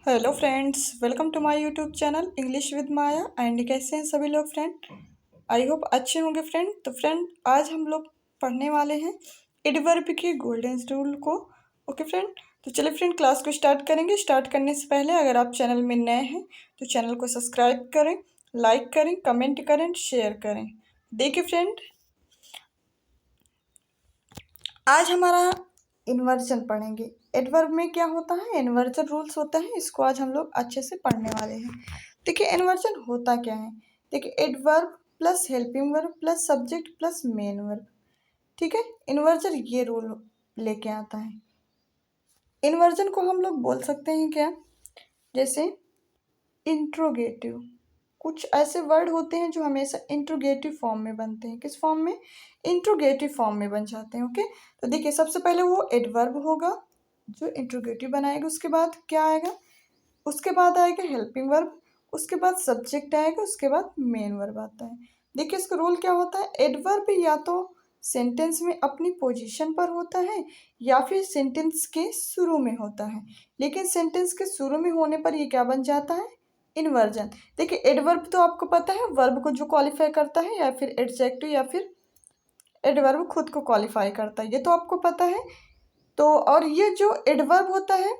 Hello friends, welcome to my YouTube channel English with Maya. And कैसे हैं सभी लोग फ्रेंड? आई होप अच्छे होंगे फ्रेंड। तो फ्रेंड, आज हम लोग पढ़ने वाले हैं एडवर्ब के गोल्डन रूल को। ओके फ्रेंड, तो चलिए फ्रेंड, क्लास को स्टार्ट करेंगे। स्टार्ट करने से पहले अगर आप चैनल में नए हैं तो चैनल को सब्सक्राइब करें, लाइक करें, कमेंट करें, शेयर करें। देखिए फ्रेंड, आज हमारा इन्वर्जन पढ़ेंगे। एडवर्ब में क्या होता है, इन्वर्जन रूल्स होता है, इसको आज हम लोग अच्छे से पढ़ने वाले हैं। देखिए इन्वर्जन होता क्या है। देखिए adverb plus helping verb plus subject plus main verb. ठीक है, इन्वर्जन ये रूल लेके आता है। इन्वर्जन को हम लोग बोल सकते हैं क्या, जैसे इंट्रोगेटिव। कुछ ऐसे वर्ड होते हैं जो हमेशा इंट्रोगेटिव फॉर्म में बनते हैं। किस फॉर्म में? इंट्रोगेटिव फॉर्म में बन जाते हैं। ओके, तो देखिए सबसे पहले वो एडवर्ब होगा जो इंट्रोगेटिव बनाएगा। उसके बाद क्या आएगा? उसके बाद आएगा हेल्पिंग वर्ब, उसके बाद सब्जेक्ट आएगा, उसके बाद मेन वर्ब आता है। देखिए इसका रोल क्या होता है। एडवर्ब या तो सेंटेंस में अपनी पोजीशन पर होता है या फिर सेंटेंस के शुरू में होता है। लेकिन सेंटेंस के शुरू में होने पर ये क्या बन जाता है? इन्वर्जन। देखिए एडवर्ब तो आपको पता है, वर्ब को जो क्वालिफाई करता है, या फिर एडजेक्टिव या फिर एडवर्ब खुद को क्वालिफाई करता है, ये तो आपको पता है। तो और ये जो एडवर्ब होता है,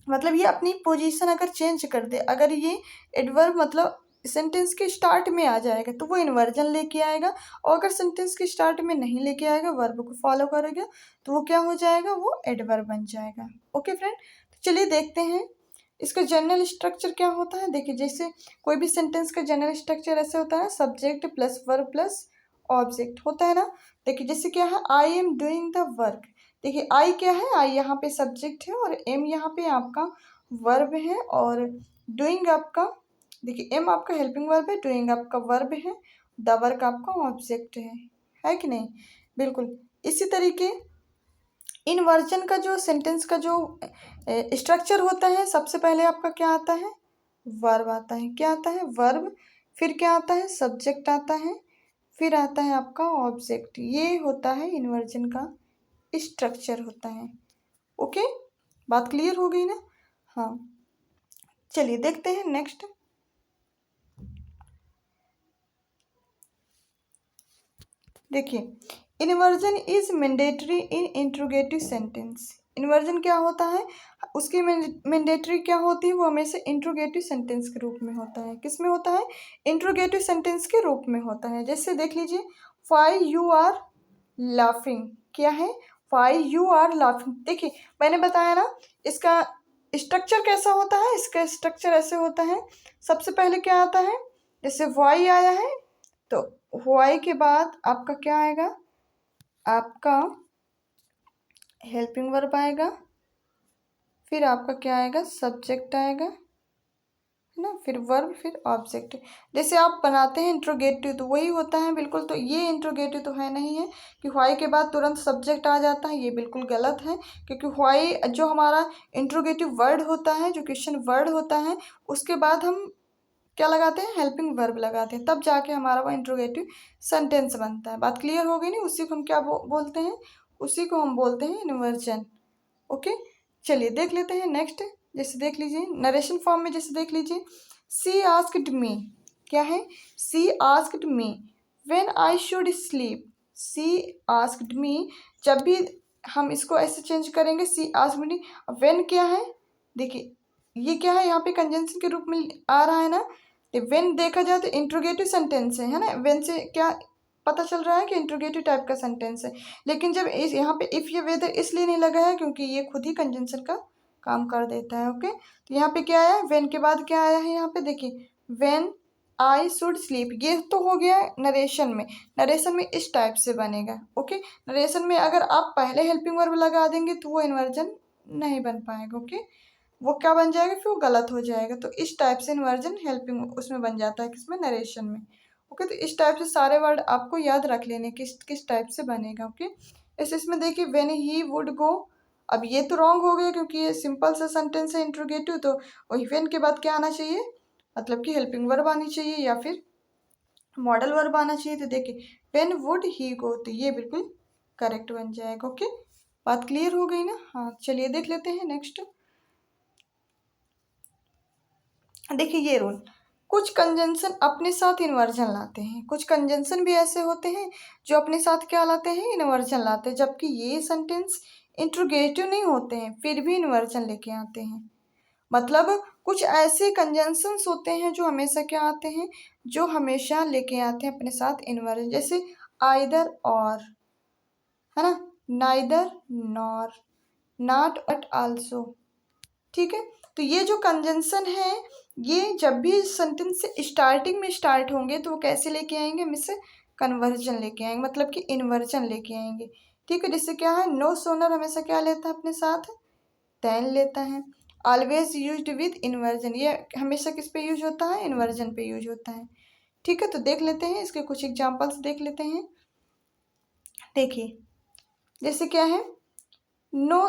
मतलब ये अपनी पोजीशन अगर चेंज कर दे, अगर ये एडवर्ब मतलब सेंटेंस के स्टार्ट में आ जाएगा तो वो इन्वर्जन लेके आएगा। और अगर सेंटेंस के स्टार्ट में नहीं लेके आएगा, वर्ब को फॉलो करेगा, तो वो क्या हो जाएगा? वो एडवर्ब बन जाएगा। ओके फ्रेंड, तो चलिए देखते हैं इसका जनरल स्ट्रक्चर क्या होता है। देखिए जैसे कोई भी सेंटेंस का जनरल स्ट्रक्चर ऐसे होता है, subject plus verb plus object होता है ना। देखिए जैसे क्या है, I am doing the work. देखिए आई क्या है, आई यहाँ पे सब्जेक्ट है और एम यहाँ पे आपका वर्ब है, और डूइंग आपका, देखिए एम आपका हेल्पिंग वर्ब है, डूइंग आपका वर्ब है, द वर्क आपका ऑब्जेक्ट है कि नहीं? बिल्कुल इसी तरीके इन्वर्जन का जो सेंटेंस का जो स्ट्रक्चर होता है, सबसे पहले आपका क्या आता है? वर्ब आता है। क्या आता है? वर्ब। फिर क्या आता है? सब्जेक्ट आता है। फिर आता है आपका ऑब्जेक्ट। ये होता है इन्वर्जन का स्ट्रक्चर होता है। ओके, बात क्लियर हो गई ना? हाँ, चलिए देखते हैं नेक्स्ट। देखिए inversion is mandatory in interrogative sentence. Inversion क्या होता है, उसकी मैंडेटरी क्या होती है? वो हमेशा इंट्रोगेटिव सेंटेंस के रूप में होता है। किस में होता है? इंट्रोगेटिव सेंटेंस के रूप में होता है। जैसे देख लीजिए, व्हाई यू आर लाफिंग। क्या है? Why you are laughing. देखिए मैंने बताया ना इसका स्ट्रक्चर कैसा होता है। इसका स्ट्रक्चर ऐसे होता है, सबसे पहले क्या आता है, जैसे व्हाई आया है तो व्हाई के बाद आपका क्या आएगा? आपका हेल्पिंग वर्ब आएगा, फिर आपका क्या आएगा? सब्जेक्ट आएगा, है ना, फिर वर्ब, फिर ऑब्जेक्ट। जैसे आप बनाते हैं इंट्रोगेटिव तो वही होता है बिल्कुल। तो ये इंट्रोगेटिव तो है नहीं है कि व्हाई के बाद तुरंत सब्जेक्ट आ जाता है, ये बिल्कुल गलत है। क्योंकि व्हाई जो हमारा इंट्रोगेटिव वर्ड होता है, जो क्वेश्चन वर्ड होता है, उसके बाद हम क्या लगाते हैं? हेल्पिंग वर्ब लगाते हैं, तब जाके हमारा वो इंट्रोगेटिव सेंटेंस बनता है। बात क्लियर हो गई नहीं? उसी को हम क्या बोलते हैं? उसी को हम बोलते हैं इन्वर्जन। ओके, चलिए देख लेते हैं नेक्स्ट। जैसे देख लीजिए नरेशन फॉर्म में, जैसे देख लीजिए, सी आस्क्ड मी। क्या है? She asked me when I should sleep. She asked me, जब भी हम इसको ऐसे चेंज करेंगे, सी आस्क्ड मी। व्हेन क्या है? देखिए ये क्या है, यहाँ पे कंजंक्शन के रूप में आ रहा है ना। व्हेन देखा जाए तो इंट्रोगेटिव सेंटेंस है ना। व्हेन से क्या पता चल रहा है कि इंट्रोगेटिव टाइप का सेंटेंस है। लेकिन जब इस यहाँ पे इफ़ ये वेदर इसलिए नहीं लगा है क्योंकि ये खुद ही कंजंक्शन का काम कर देता है। ओके, तो यहाँ पे क्या आया है? व्हेन के बाद क्या आया है? यहाँ पे देखिए, व्हेन आई शुड स्लीप। ये तो हो गया नरेशन में। नरेशन में इस टाइप से बनेगा। ओके, नरेशन में अगर आप पहले हेल्पिंग वर्ब लगा देंगे तो वो इन्वर्जन नहीं बन पाएगा। ओके, वो क्या बन जाएगा? फिर वो गलत हो जाएगा। तो इस टाइप से इन्वर्जन हेल्पिंग उसमें बन जाता है, किसमें? नरेशन में। ओके, तो इस टाइप से सारे वर्ड आपको याद रख लेने किस किस टाइप से बनेगा। ओके, इसमें देखिए व्हेन ही वुड गो। अब ये तो रॉन्ग हो गया क्योंकि ये सिंपल सा सेंटेंस है इंट्रोगेटिव। तो व्हेन के बाद क्या आना चाहिए? मतलब कि हेल्पिंग वर्ब आनी चाहिए या फिर मॉडल वर्ब आना चाहिए। तो देखिए व्हेन वुड ही गो, तो ये बिल्कुल करेक्ट बन जाएगा। ओके, बात क्लियर हो गई ना? हाँ, चलिए देख लेते हैं नेक्स्ट। देखिए ये रूल, कुछ कंजंक्शन अपने साथ इन्वर्जन लाते हैं, कुछ कंजंक्शन भी ऐसे होते हैं जो अपने साथ क्या लाते हैं, इन्वर्जन लाते हैं, जबकि ये सेंटेंस इंट्रोगेटिव नहीं होते हैं फिर भी इन्वर्जन लेके आते हैं। मतलब कुछ ऐसे कंजंक्शंस होते हैं जो हमेशा क्या आते हैं, जो हमेशा लेके आते हैं अपने साथ इन्वर्जन, जैसे आइदर और, है ना, neither nor, not but also. ठीक है, तो ये जो कंजंक्शन है ये जब भी सेंटेंस से स्टार्टिंग में स्टार्ट होंगे तो वो कैसे लेके आएंगे, मिस कन्वर्जन लेके आएंगे, मतलब कि इन्वर्जन लेके आएंगे। ठीक है, जिससे क्या है, नो सोनर हमेशा क्या लेता है अपने साथ, देन लेता है। ऑलवेज यूज्ड विद इन्वर्जन, ये हमेशा किस पे यूज होता है, इन्वर्जन पे यूज होता है। ठीक है, तो देख लेते हैं इसके कुछ एग्जांपल्स देख लेते हैं। देखिए जैसे क्या है, no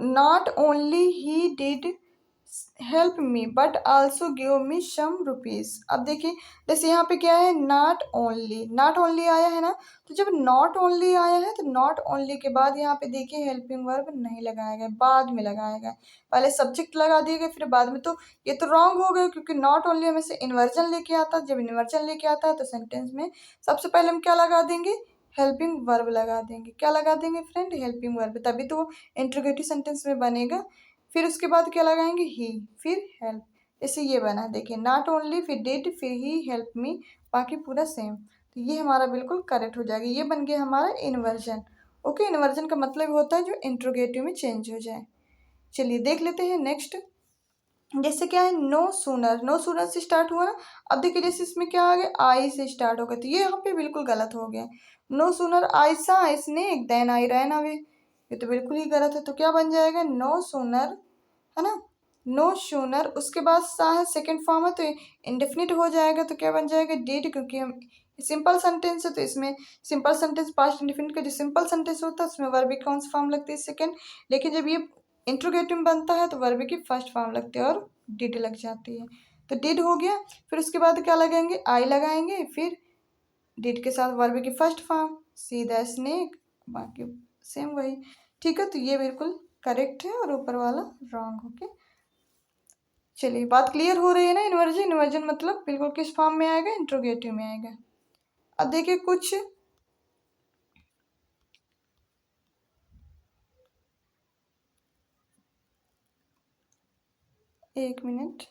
not only he did help me but also give me some rupees. अब देखिए जैसे यहाँ पे क्या है, नॉट ओनली, नॉट ओनली आया है ना, तो जब नॉट ओनली आया है तो नॉट ओनली के बाद यहाँ पे देखिए हेल्पिंग वर्ब नहीं लगाया गया, बाद में लगाया गया, पहले सब्जेक्ट लगा दिए गए फिर बाद में, तो ये तो रॉन्ग हो गया क्योंकि नॉट ओनली हमें से इन्वर्जन लेके आता है, जब इन्वर्जन लेके आता है तो सेंटेंस में सबसे पहले हम क्या लगा देंगे, हेल्पिंग वर्ब लगा देंगे। क्या लगा देंगे फ्रेंड, हेल्पिंग वर्ब, तभी तो वो इंट्रोगेटिव सेंटेंस में बनेगा। फिर उसके बाद क्या लगाएंगे, ही, फिर हेल्प, जैसे ये बना देखिए, नॉट ओनली, फिर डिड, फिर ही हेल्प मी, बाकी पूरा सेम, तो ये हमारा बिल्कुल करेक्ट हो जाएगा। ये बन गया हमारा इन्वर्जन। ओके, इन्वर्जन का मतलब होता है जो इंट्रोगेटिव में चेंज हो जाए। चलिए देख लेते हैं नेक्स्ट। जैसे क्या है, नो सूनर, नो सूनर से स्टार्ट हुआ ना, अब देखिए जैसे इसमें क्या आ गया, आई से स्टार्ट हो गया, तो ये यहाँ पे बिल्कुल गलत हो गया। No sooner I saw snake then I ran away, ये तो बिल्कुल ही गलत है, तो क्या बन जाएगा, नो सूनर, है ना, नो शूनर, उसके बाद सा है सेकेंड फॉर्म है तो इंडेफिनिट हो जाएगा, तो क्या बन जाएगा, डिड, क्योंकि हम सिंपल सेंटेंस है तो इसमें सिंपल सेंटेंस पास्ट इंडेफिनिट का जो सिंपल सेंटेंस होता है उसमें वर्ब की कौन सी फॉर्म लगती है, सेकेंड, लेकिन जब ये इंट्रोगेटिव में बनता है तो वर्ब की फर्स्ट फॉर्म लगती है और डिड लग जाती है, तो डिड हो गया। फिर उसके बाद क्या लगाएंगे, आई लगाएंगे, फिर डिड के साथ वर्ब की first form, see the snake, बाकी सेम वही। ठीक है, तो ये बिल्कुल करेक्ट है और ऊपर वाला रॉन्ग। ओके, चलिए बात क्लियर हो रही है ना। इन्वर्जन, इन्वर्जन मतलब बिल्कुल किस फॉर्म में आएगा, इंट्रोगेटिव में आएगा। अब देखिए कुछ, एक मिनट,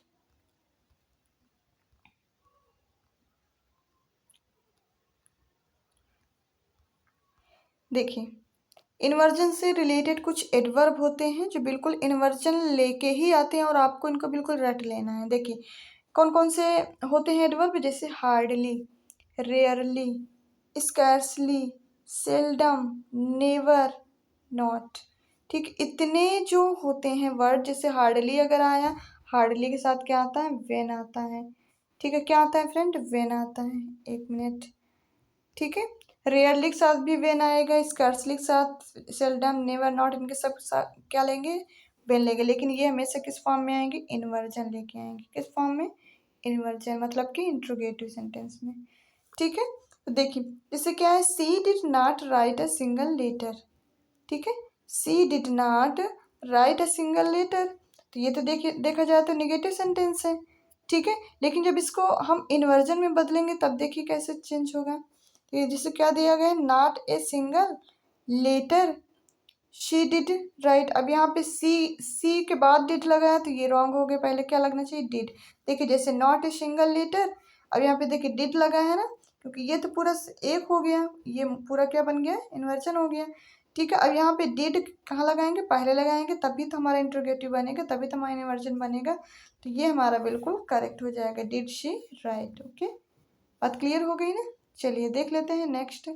देखिए इन्वर्जन से रिलेटेड कुछ एडवर्ब होते हैं जो बिल्कुल इन्वर्जन लेके ही आते हैं और आपको इनको बिल्कुल रट लेना है। देखिए कौन कौन से होते हैं एडवर्ब, जैसे hardly, rarely, scarcely, seldom, never, not. ठीक, इतने जो होते हैं वर्ड, जैसे हार्डली अगर आया, हार्डली के साथ क्या आता है, वेन आता है। ठीक है, क्या आता है फ्रेंड, वेन आता है, एक मिनट। ठीक है, रेयरली के साथ भी वेन आएगा, स्कर्सली के साथ सेल्डम, नेवर, नॉट, इनके सब साथ क्या लेंगे, वेन लेंगे, लेकिन ये हमेशा किस फॉर्म में आएंगे, इन्वर्जन लेके आएंगे, किस फॉर्म में, इन्वर्जन, मतलब कि इंट्रोगेटिव सेंटेंस में। ठीक है, तो देखिए जैसे क्या है, she did not write a single letter. ठीक है, she did not write a single letter, तो ये तो देखिए देखा जाए तो निगेटिव सेंटेंस है। ठीक है, लेकिन जब इसको हम इन्वर्जन में बदलेंगे तब देखिए कैसे चेंज होगा। तो ये जिसे क्या दिया गया है, not a single letter she did write. अब यहाँ पे सी के बाद डिड लगाया तो ये रॉन्ग हो गया, पहले क्या लगना चाहिए, डिड। देखिए जैसे नॉट ए सिंगल लेटर, अब यहाँ पे देखिए डिड लगा है ना, क्योंकि ये तो पूरा एक हो गया, ये पूरा क्या बन गया, इन्वर्जन हो गया। ठीक है, अब यहाँ पे डिड कहाँ लगाएंगे, पहले लगाएंगे तभी तो हमारा इंट्रोगेटिव बनेगा, तभी तो हमारा इन्वर्जन बनेगा, तो ये हमारा बिल्कुल करेक्ट हो जाएगा, डिड शी राइट। ओके, बात क्लियर हो गई ना। चलिए देख लेते हैं नेक्स्ट।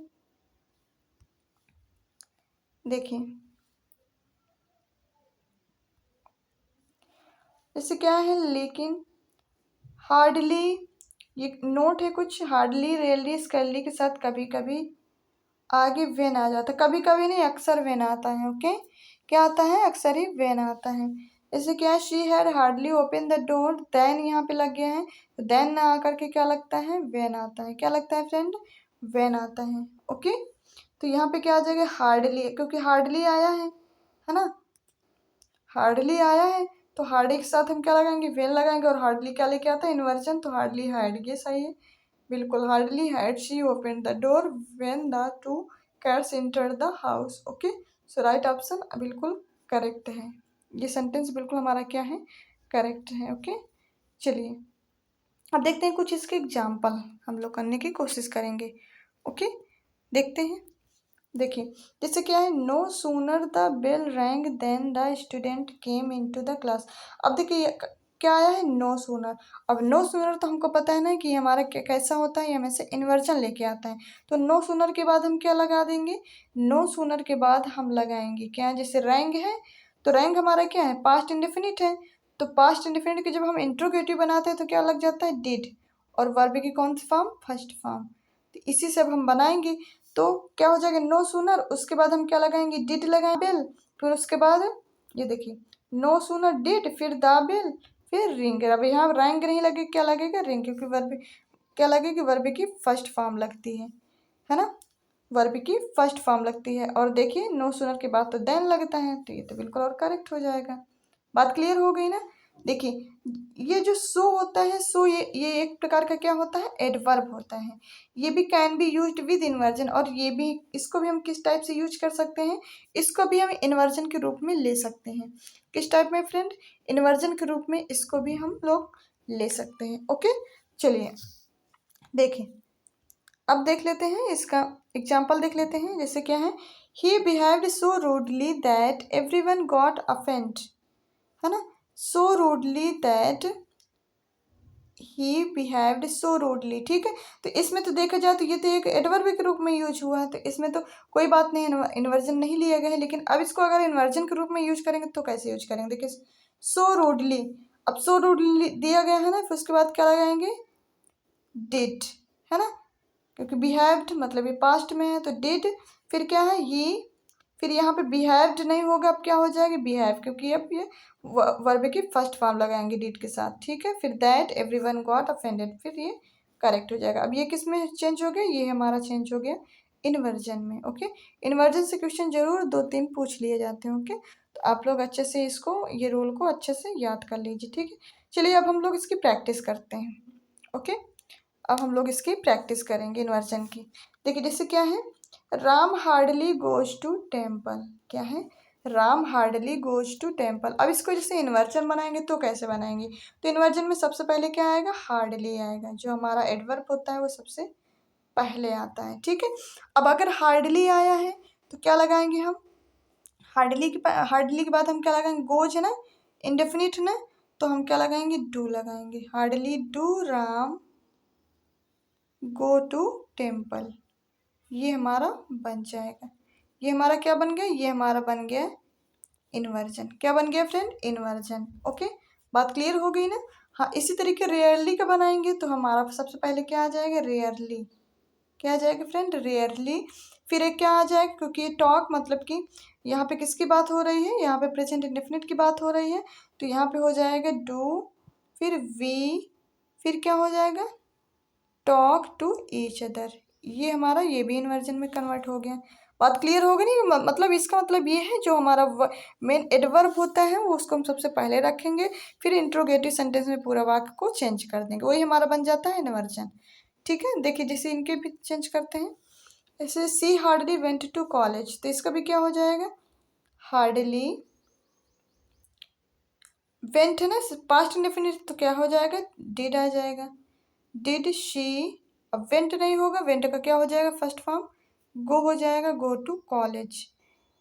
देखिए जैसे क्या है, लेकिन, हार्डली, ये नोट है कुछ, हार्डली, रेयरली, स्कैरली के साथ कभी कभी आगे वेन आ जाता है, कभी कभी नहीं अक्सर वेन आता है। ओके, क्या आता है, अक्सर ही वेन आता है। जैसे क्या है, she had hardly open the door, then यहाँ पे लग गया है, तो देन ना आकर के क्या लगता है, वेन आता है, क्या लगता है फ्रेंड, वेन आता है। ओके, तो यहाँ पे क्या आ जाएगा, हार्डली, क्योंकि हार्डली आया है ना, हार्डली आया है, तो हार्डली के साथ हम क्या लगाएंगे, वेन लगाएंगे, और हार्डली क्या लेके आता है, इन्वर्जन, तो हार्डली हाइड, ये सही है बिल्कुल। Hardly hide she open the door when the two cats entered the house. Okay, so right option बिल्कुल करेक्ट है। ये सेंटेंस बिल्कुल हमारा क्या है, करेक्ट है। ओके, चलिए अब देखते हैं कुछ इसके एग्जाम्पल हम लोग करने की कोशिश करेंगे। ओके, देखते हैं। देखिए जैसे क्या है, no sooner the bell rang then the student came into the class. अब देखिए क्या आया है, नो सूनर। अब नो सूनर तो हमको पता है ना कि हमारा कैसा होता है, हमें से इन्वर्जन लेके आता है। तो नो सूनर के बाद हम क्या लगा देंगे, नो सूनर के बाद हम लगाएंगे क्या, जैसे रैंग है तो रैंग हमारा क्या है, पास्ट इंडेफिनिट है। तो पास्ट इंडेफिनिट के जब हम इंट्रोगेटिव बनाते हैं तो क्या लग जाता है, डिड, और वर्ब की कौन सी फॉर्म, फर्स्ट फॉर्म। तो इसी से अब हम बनाएंगे तो क्या हो जाएगा, नो सूनर, उसके बाद हम क्या लगाएंगे, डिड लगाएंगे, बेल, फिर उसके बाद ये देखिए नो सूनर डिड, फिर द बेल, फिर रिंग। अब यहाँ रैंग नहीं लगे, क्या लगेगा, रिंग, क्योंकि वर्ब क्या लगेगी, वर्ब की फर्स्ट फॉर्म लगती है ना, वर्ब की फर्स्ट फॉर्म लगती है। और देखिए नो सूनर के बाद तो देन लगता है, तो ये तो बिल्कुल और करेक्ट हो जाएगा। बात क्लियर हो गई ना। देखिए ये जो सो होता है, सो ये एक प्रकार का क्या होता है, एडवर्ब होता है। ये भी can be used with inversion, और ये भी, इसको भी हम किस टाइप से यूज कर सकते हैं, इसको भी हम इन्वर्जन के रूप में ले सकते हैं। किस टाइप में फ्रेंड, इन्वर्जन के रूप में इसको भी हम लोग ले सकते हैं। ओके, चलिए देखिए अब देख लेते हैं इसका एग्जाम्पल देख लेते हैं। जैसे क्या है, he behaved so rudely that everyone got offend, है ना, so rudely that he behaved so rudely. ठीक है, तो इसमें तो देखा जाए तो ये तो एक एडवर्ब के रूप में यूज हुआ है, तो इसमें तो कोई बात नहीं, इन्वर्जन नहीं लिया गया है। लेकिन अब इसको अगर इन्वर्जन के रूप में यूज करेंगे तो कैसे यूज करेंगे, देखिए सो रूडली, अब सो रूडली दिया गया है ना, फिर उसके बाद क्या लगाएंगे, डिड, है ना, क्योंकि बिहेव्ड मतलब ये पास्ट में है, तो डिड, फिर क्या है ही, फिर यहाँ पे बिहेव्ड नहीं होगा, अब क्या हो जाएगा, बिहेव, क्योंकि अब ये वर्ब की फर्स्ट फॉर्म लगाएंगे डिड के साथ। ठीक है, फिर दैट एवरीवन गॉट अफेंडेड, फिर ये करेक्ट हो जाएगा। अब ये किस में चेंज हो गया, ये हमारा चेंज हो गया इन्वर्जन में। ओके, इन्वर्जन से क्वेश्चन जरूर 2-3 पूछ लिए जाते हैं। ओके, तो आप लोग अच्छे से इसको, ये रूल को अच्छे से याद कर लीजिए। ठीक है, चलिए अब हम लोग इसकी प्रैक्टिस करते हैं। ओके, अब हम लोग इसकी प्रैक्टिस करेंगे इन्वर्जन की। देखिए जैसे क्या है, Ram hardly goes to temple, क्या है, Ram hardly goes to temple. अब इसको जैसे इन्वर्जन बनाएंगे तो कैसे बनाएंगे, तो इन्वर्जन में सबसे पहले क्या आएगा, हार्डली आएगा, जो हमारा एडवर्ब होता है वो सबसे पहले आता है। ठीक है, अब अगर हार्डली आया है तो क्या लगाएंगे हम, हार्डली के बाद हम क्या लगाएंगे, गोज है ना, इंडेफिनिट है ना, तो हम क्या लगाएंगे, डू लगाएंगे, hardly do Ram go to temple, ये हमारा बन जाएगा। ये हमारा क्या बन गया, ये हमारा बन गया इन्वर्जन। क्या बन गया फ्रेंड, इन्वर्जन। ओके, बात क्लियर हो गई ना। हाँ, इसी तरीके रेयरली का बनाएंगे तो हमारा सबसे पहले क्या आ जाएगा, रेयरली, क्या आ जाएगा फ्रेंड, रेयरली। फिर एक क्या आ जाएगा, क्योंकि ये टॉक मतलब कि यहाँ पे किसकी बात हो रही है, यहाँ पे प्रेजेंट इंडेफिनिट की बात हो रही है, तो यहाँ पे हो जाएगा डू, फिर वी, फिर क्या हो जाएगा, टॉक टू ईच अदर, ये हमारा ये भी इन्वर्जन में कन्वर्ट हो गया। बात क्लियर हो गई नहीं, मतलब इसका मतलब ये है जो हमारा मेन एडवर्ब होता है वो उसको हम सबसे पहले रखेंगे, फिर इंट्रोगेटिव सेंटेंस में पूरा वाक्य को चेंज कर देंगे, वही हमारा बन जाता है इन्वर्जन। ठीक है, देखिए जैसे इनके भी चेंज करते हैं। जैसे सी हार्डली वेंट टू कॉलेज, तो इसका भी क्या हो जाएगा, हार्डली वेंट है ना, पास्ट इंडेफिनिट, तो क्या हो जाएगा, डिड आ जाएगा, डिड शी, अब वेंट नहीं होगा, वेंट का क्या हो जाएगा, फर्स्ट फॉर्म, गो हो जाएगा, गो टू कॉलेज,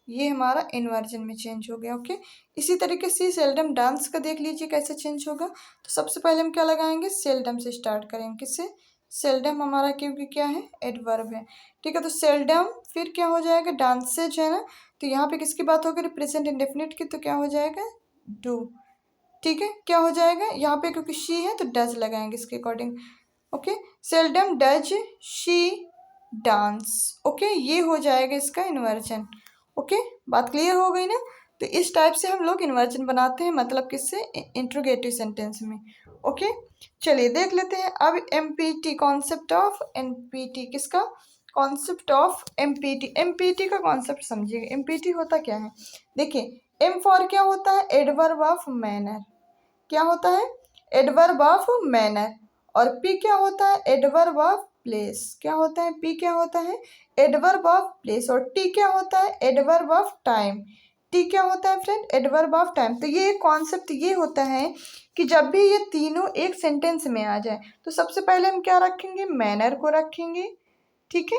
ये हमारा इन्वर्जन में चेंज हो गया। ओके, इसी तरीके से सेल्डम डांस का देख लीजिए कैसे चेंज होगा। तो सबसे पहले हम क्या लगाएंगे, सेल्डम से स्टार्ट करेंगे, किससे, सेल्डम हमारा क्योंकि क्या है, एडवर्ब है। ठीक है, तो सेल्डम, फिर क्या हो जाएगा, डांसेज है ना, तो यहाँ पे किसकी बात होगी, प्रेजेंट इंडेफिनिट की, तो क्या हो जाएगा, डू। ठीक है, क्या हो जाएगा यहाँ पे, क्योंकि शी है तो डज लगाएंगे इसके according. Okay, seldom does she dance. Okay, ये हो जाएगा इसका इन्वर्जन। ओके, बात क्लियर हो गई ना। तो इस टाइप से हम लोग इन्वर्जन बनाते हैं, मतलब किससे, इंट्रोगेटिव सेंटेंस में। ओके, चलिए देख लेते हैं अब एमपीटी, कॉन्सेप्ट ऑफ एमपीटी, किसका, कॉन्सेप्ट ऑफ एमपीटी। एमपीटी का कॉन्सेप्ट समझिएगा, एमपीटी होता क्या है, देखिए एम फॉर क्या होता है, एडवर्ब ऑफ मैनर, क्या होता है, एडवर्ब ऑफ मैनर। और पी क्या होता है, एडवर्ब ऑफ प्लेस, क्या होता है, पी क्या होता है, एडवर्ब ऑफ प्लेस। और टी क्या होता है, एडवर्ब ऑफ टाइम, टी क्या होता है फ्रेंड, एडवर्ब ऑफ टाइम। तो ये कॉन्सेप्ट ये होता है कि जब भी ये तीनों एक सेंटेंस में आ जाए तो सबसे पहले हम क्या रखेंगे, मैनर को रखेंगे, ठीक है,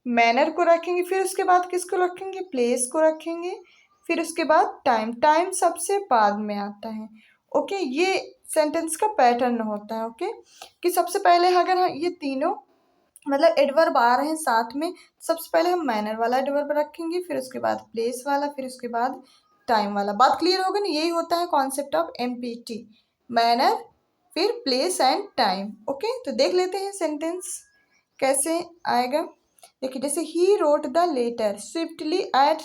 मैनर को रखेंगे, फिर उसके बाद किसको रखेंगे, प्लेस को रखेंगे, फिर उसके बाद टाइम, टाइम सबसे बाद में आता है। ओके, ये सेंटेंस का पैटर्न होता है। ओके, कि सबसे पहले अगर ये तीनों मतलब एडवर्ब आ रहे हैं साथ में, सबसे पहले हम मैनर वाला एडवर्ब रखेंगे, फिर उसके बाद प्लेस वाला, फिर उसके बाद टाइम वाला। बात क्लियर होगी ना, यही होता है कॉन्सेप्ट ऑफ एमपीटी, मैनर फिर प्लेस एंड टाइम। ओके, तो देख लेते हैं सेंटेंस कैसे आएगा। देखिए, जैसे he wrote the letter swiftly at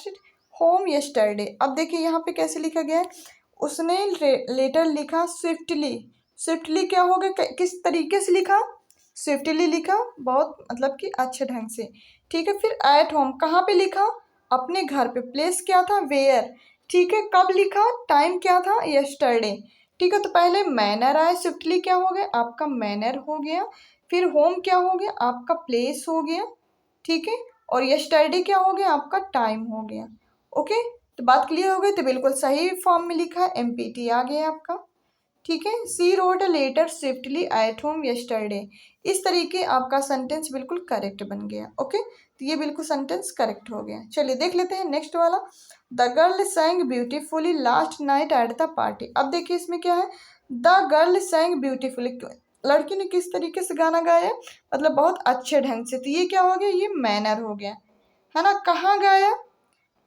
home yesterday. अब देखिए यहाँ पे कैसे लिखा गया है, उसने लेटर लिखा स्विफ्टली, स्विफ्टली क्या हो गया, किस तरीके से लिखा, स्विफ्टली लिखा, बहुत मतलब कि अच्छे ढंग से, ठीक है। फिर एट होम कहाँ पे लिखा, अपने घर पे, प्लेस क्या था, वेयर, ठीक है। कब लिखा, टाइम क्या था, यस्टरडे, ठीक है। तो पहले मैनर आया, स्विफ्टली क्या हो गया, आपका मैनर हो गया, फिर होम क्या हो गया, आपका प्लेस हो गया, ठीक है। और यस्टरडे क्या हो गया, आपका टाइम हो गया। ओके, तो बात क्लियर हो गई, तो बिल्कुल सही फॉर्म में लिखा है, एमपीटी आ गया आपका, ठीक है। She wrote a letter swiftly at home yesterday, इस तरीके आपका सेंटेंस बिल्कुल करेक्ट बन गया। ओके, तो ये बिल्कुल सेंटेंस करेक्ट हो गया। चलिए देख लेते हैं नेक्स्ट वाला, the girl सैंग beautifully last night at the party. अब देखिए इसमें क्या है, द गर्ल सैंग ब्यूटीफुली, लड़की ने किस तरीके से गाना गाया, मतलब बहुत अच्छे ढंग से। तो ये क्या हो गया, ये मैनर हो गया, है ना। कहाँ गाया,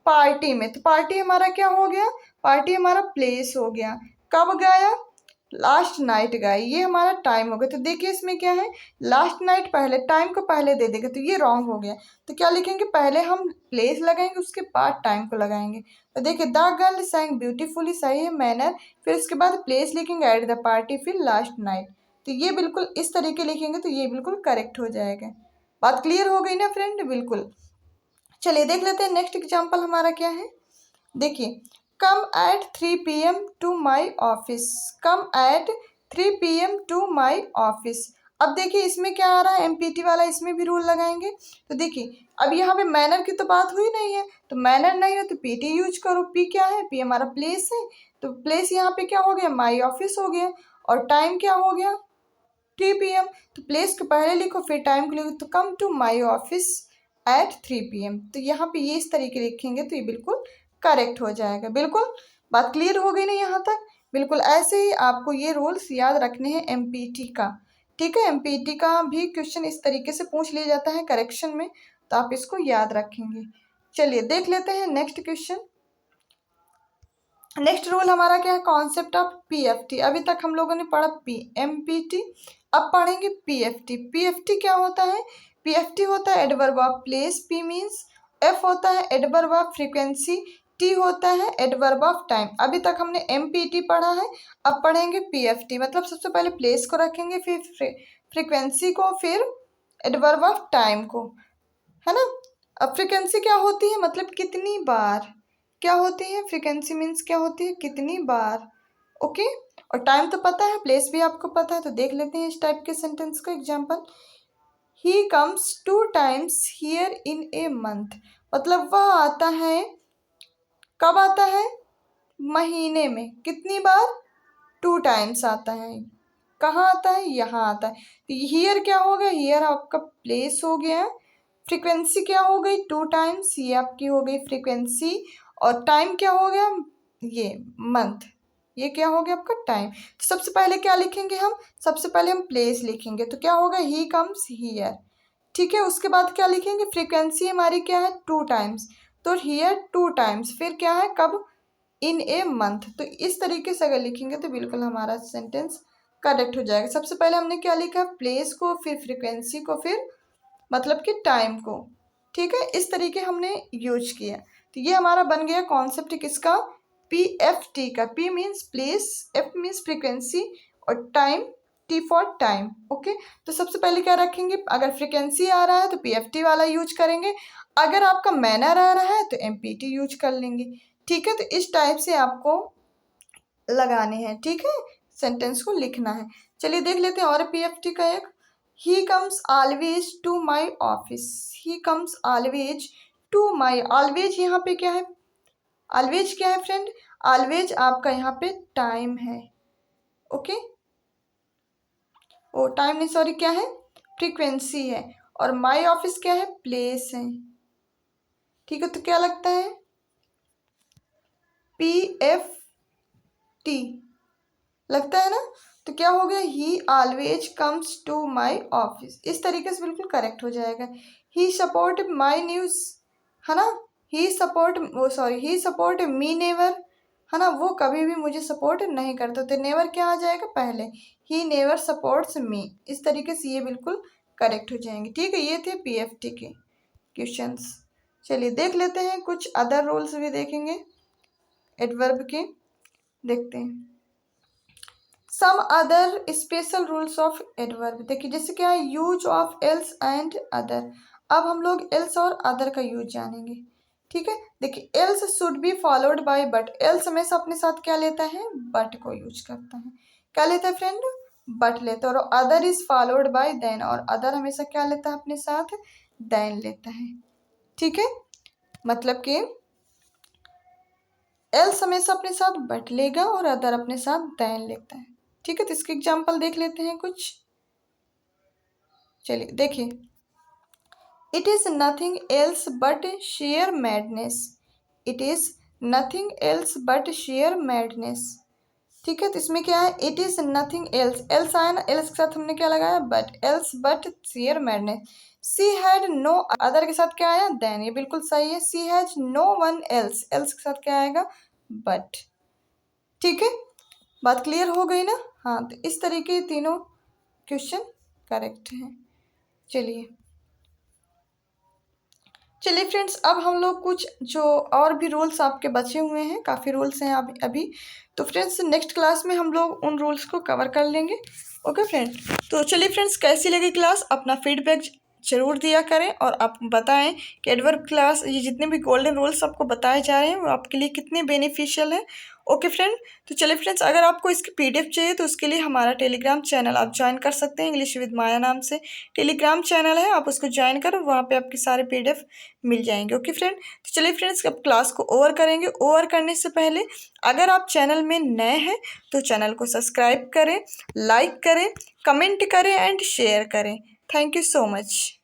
पार्टी में, तो पार्टी हमारा क्या हो गया, पार्टी हमारा प्लेस हो गया। कब गाया, लास्ट नाइट गाई, ये हमारा टाइम हो गया। तो देखिए इसमें क्या है, लास्ट नाइट पहले, टाइम को पहले दे देंगे तो ये रॉन्ग हो गया। तो क्या लिखेंगे, पहले हम प्लेस लगाएंगे, उसके बाद टाइम को लगाएंगे। तो देखिए द गर्ल सैंग ब्यूटीफुली सही है, मैनर, फिर उसके बाद प्लेस लिखेंगे एट द पार्टी, फिर लास्ट नाइट। तो ये बिल्कुल इस तरीके लिखेंगे तो ये बिल्कुल करेक्ट हो जाएगा। बात क्लियर हो गई ना फ्रेंड, बिल्कुल। चलिए देख लेते हैं नेक्स्ट एग्जाम्पल हमारा क्या है। देखिए, come at 3 PM to my office, come at 3 PM to my office. अब देखिए इसमें क्या आ रहा है, एमपीटी वाला, इसमें भी रूल लगाएंगे। तो देखिए अब यहाँ पे मैनर की तो बात हुई नहीं है, तो मैनर नहीं है तो पीटी यूज करो। पी क्या है, पी हमारा प्लेस है, तो प्लेस यहाँ पे क्या हो गया, माई ऑफिस हो गया। और टाइम क्या हो गया, 3 PM, तो प्लेस को पहले लिखो फिर टाइम को लिखो। तो come to my office at 3 PM, तो यहाँ पे ये इस तरीके लिखेंगे तो ये बिल्कुल करेक्ट हो जाएगा। बिल्कुल बात क्लियर हो गई ना यहाँ तक, बिल्कुल ऐसे ही आपको ये रूल्स याद रखने हैं एमपीटी का, ठीक है। एमपीटी का भी क्वेश्चन इस तरीके से पूछ लिया जाता है करेक्शन में, तो आप इसको याद रखेंगे। चलिए देख लेते हैं नेक्स्ट क्वेश्चन। नेक्स्ट रूल हमारा क्या है, कॉन्सेप्ट ऑफ पीएफटी। अभी तक हम लोगों ने पढ़ा पी एमपीटी, अब पढ़ेंगे पीएफटी। पीएफटी क्या होता है, पीएफटी होता है adverb of place, P means, F होता है एडवर्ब ऑफ फ्रीक्वेंसी, टी होता है एडवर्ब ऑफ टाइम। अभी तक हमने एमपीटी पढ़ा है, अब पढ़ेंगे पीएफटी। मतलब सबसे पहले प्लेस को रखेंगे, फिर फ्रीक्वेंसी को, फिर एडवर्ब ऑफ टाइम को, है ना। अब फ्रीक्वेंसी क्या होती है, मतलब कितनी बार, क्या होती है फ्रीक्वेंसी मीन्स क्या होती है, कितनी बार। ओके, और टाइम तो पता है, प्लेस भी आपको पता है। तो देख लेते हैं इस टाइप के सेंटेंस का example. He comes 2 times here in a month, मतलब वह आता है, कब आता है, महीने में, कितनी बार, 2 times आता है। कहाँ आता है, यहाँ आता है। तो हियर क्या हो गया, हियर आपका प्लेस हो गया, फ्रीक्वेंसी क्या हो गई, 2 times, ये आपकी हो गई फ्रीक्वेंसी, और टाइम क्या हो गया, ये मंथ, ये क्या हो गया आपका टाइम। तो सबसे पहले क्या लिखेंगे हम, सबसे पहले हम प्लेस लिखेंगे, तो क्या होगा, ही कम्स हियर, ठीक है। उसके बाद क्या लिखेंगे, फ्रीक्वेंसी हमारी क्या है, 2 times, तो हियर 2 times, फिर क्या है, कब, इन ए मंथ। तो इस तरीके से अगर लिखेंगे तो बिल्कुल हमारा सेंटेंस करेक्ट हो जाएगा। सबसे पहले हमने क्या लिखा, प्लेस को, फिर फ्रीक्वेंसी को, फिर मतलब कि टाइम को, ठीक है। इस तरीके हमने यूज किया। तो ये हमारा बन गया कॉन्सेप्ट किसका, पी एफ टी का। P means place, F means frequency, और time, T for time. Okay, तो सबसे पहले क्या रखेंगे, अगर फ्रीक्वेंसी आ रहा है तो पी एफ टी वाला यूज करेंगे, अगर आपका मैनर आ रहा है तो एम पी टी यूज कर लेंगे, ठीक है, तो इस टाइप से आपको लगाने हैं, ठीक है, सेंटेंस को लिखना है। चलिए देख लेते हैं और PFT का एक। He comes always to my office, he comes always to my, always यहाँ पे क्या है, ऑलवेज क्या है फ्रेंड, ऑलवेज आपका यहाँ पे टाइम है, ओके, ओ टाइम नहीं सॉरी, क्या है, फ्रीक्वेंसी है, और माई ऑफिस क्या है, प्लेस है, ठीक है। तो क्या लगता है, PFT लगता है ना। तो क्या हो गया, he always comes to my office, इस तरीके से बिल्कुल करेक्ट हो जाएगा। ही सपोर्ट माई न्यूज़, है ना, ही सपोर्ट वो सॉरी ही सपोर्ट मी नेवर, है ना, वो कभी भी मुझे सपोर्ट नहीं करते, तो नेवर क्या आ जाएगा पहले, ही नेवर सपोर्ट्स मी, इस तरीके से ये बिल्कुल करेक्ट हो जाएंगे, ठीक है। ये थे PFT के क्वेश्चंस। चलिए देख लेते हैं कुछ अदर रूल्स भी देखेंगे एडवर्ब के, देखते हैं some other special rules of adverb. देखिए जैसे क्या है, use of else and other. अब हम लोग एल्स और अदर का यूज जानेंगे, ठीक है। देखिए else should be followed by but, else हमेशा अपने साथ क्या लेता है, बट को यूज करता है, क्या लेता है फ्रेंड, बट लेता है। और other is followed by then, और अदर हमेशा क्या लेता है अपने साथ, देन लेता है, ठीक है। मतलब कि एल्स हमेशा अपने साथ बट लेगा और अदर अपने साथ देन लेता है, ठीक है। तो इसके एग्जाम्पल देख लेते हैं कुछ। चलिए देखिए, it is nothing else but share madness, it is nothing else but share madness, ठीक है। तो इसमें क्या है, it is nothing else, else आया ना, एल्स के साथ हमने क्या लगाया, but, else but share madness. She had no, other के साथ क्या आया, देन, ये बिल्कुल सही है। She has no one else, else के साथ क्या आएगा, बट, ठीक है। बात क्लियर हो गई ना। हाँ, तो इस तरीके तीनों क्वेश्चन करेक्ट हैं। चलिए चलिए फ्रेंड्स, अब हम लोग कुछ जो और भी रूल्स आपके बचे हुए हैं, काफ़ी रूल्स हैं अभी, तो फ्रेंड्स नेक्स्ट क्लास में हम लोग उन रूल्स को कवर कर लेंगे, ओके फ्रेंड्स। तो चलिए फ्रेंड्स, कैसी लगी क्लास, अपना फीडबैक जरूर दिया करें, और आप बताएं कि एडवर्ब क्लास, ये जितने भी गोल्डन रूल्स आपको बताए जा रहे हैं वो आपके लिए कितने बेनिफिशियल हैं, ओके फ्रेंड। तो चलिए फ्रेंड्स, अगर आपको इसकी PDF चाहिए तो उसके लिए हमारा टेलीग्राम चैनल आप ज्वाइन कर सकते हैं, इंग्लिश विद माया नाम से टेलीग्राम चैनल है, आप उसको ज्वाइन करो, वहाँ पे आपके सारे PDF मिल जाएंगे, ओके फ्रेंड। तो चलिए फ्रेंड्स, अब क्लास को ओवर करेंगे। ओवर करने से पहले अगर आप चैनल में नए हैं तो चैनल को सब्सक्राइब करें, लाइक करें, कमेंट करें एंड शेयर करें। Thank you so much.